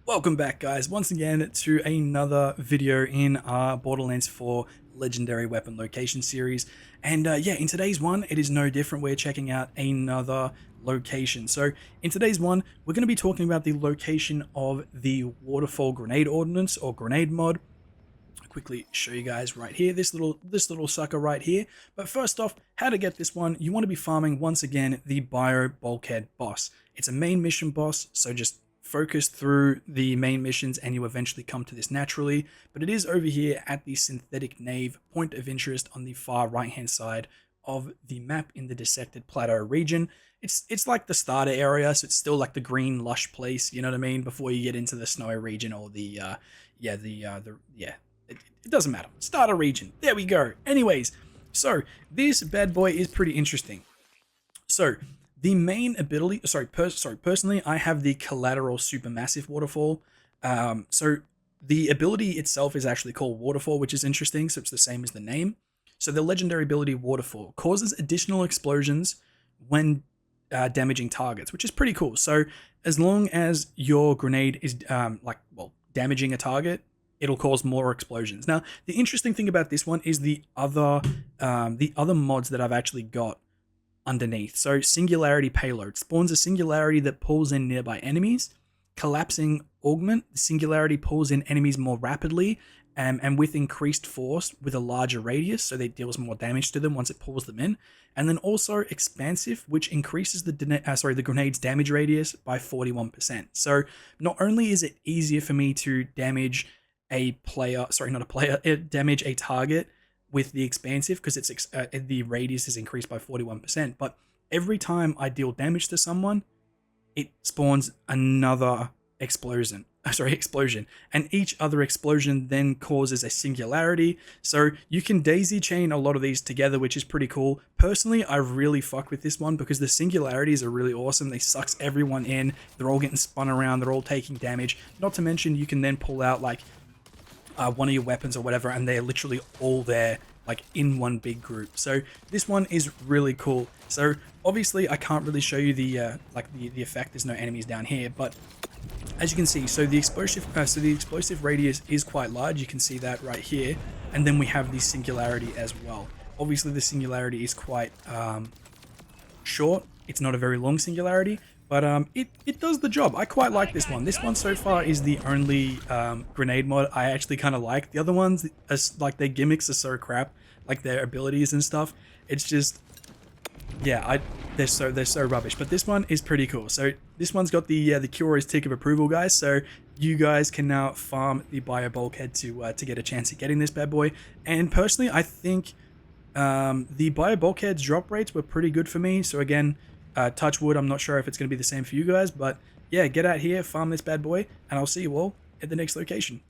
Welcome back, guys, once again to another video in our Borderlands 4 Legendary Weapon Location series. And yeah, in today's one, it is no different. We're checking out another location. So in today's one, we're going to be talking about the location of the Waterfall Grenade Ordnance or Grenade Mod. I'll quickly show you guys right here, this little sucker right here. But first off, how to get this one, you want to be farming, once again, the Bio Bulkhead boss. It's a main mission boss, so just focus through the main missions and you eventually come to this naturally, but it is over here at the Synthetic Nave point of interest on the far right hand side of the map in the Dissected Plateau region. It's like the starter area, so it's still like the green lush place, you know what I mean, before you get into the snowy region or it doesn't matter, starter region, there we go. Anyways, so this bad boy is pretty interesting. So the main ability, personally, I have the Collateral Supermassive Waterfall. So the ability itself is actually called Waterfall, which is interesting, so it's the same as the name. So the legendary ability Waterfall causes additional explosions when damaging targets, which is pretty cool. So as long as your grenade is damaging a target, it'll cause more explosions. Now, the interesting thing about this one is the other mods that I've actually got underneath. So Singularity Payload spawns a singularity that pulls in nearby enemies. Collapsing Augment, the singularity pulls in enemies more rapidly and with increased force with a larger radius, so it deals more damage to them once it pulls them in. And then also Expansive, which increases the grenade's damage radius by 41%. So not only is it easier for me to damage damage a target with the Expansive, because the radius is increased by 41%, but every time I deal damage to someone, it spawns another explosion, and each other explosion then causes a singularity, so you can daisy chain a lot of these together, which is pretty cool. Personally, I really fuck with this one because the singularities are really awesome. They sucks everyone in, they're all getting spun around, they're all taking damage, not to mention you can then pull out like one of your weapons or whatever, and they're literally all there like in one big group. So this one is really cool. So obviously I can't really show you the effect, there's no enemies down here, but as you can see, so the explosive radius is quite large, you can see that right here, and then we have the singularity as well. Obviously the singularity is quite short, it's not a very long singularity, but it does the job. I quite like this one. This one so far is the only grenade mod I actually kind of like. The other ones, like their gimmicks are so crap, like their abilities and stuff. It's just, yeah, they're so rubbish. But this one is pretty cool. So this one's got the Kilroy's tick of approval, guys. So you guys can now farm the Bio Bulkhead to get a chance at getting this bad boy. And personally, I think the Bio Bulkhead's drop rates were pretty good for me. So again, touch wood, I'm not sure if it's going to be the same for you guys, but yeah, get out here, farm this bad boy, and I'll see you all at the next location.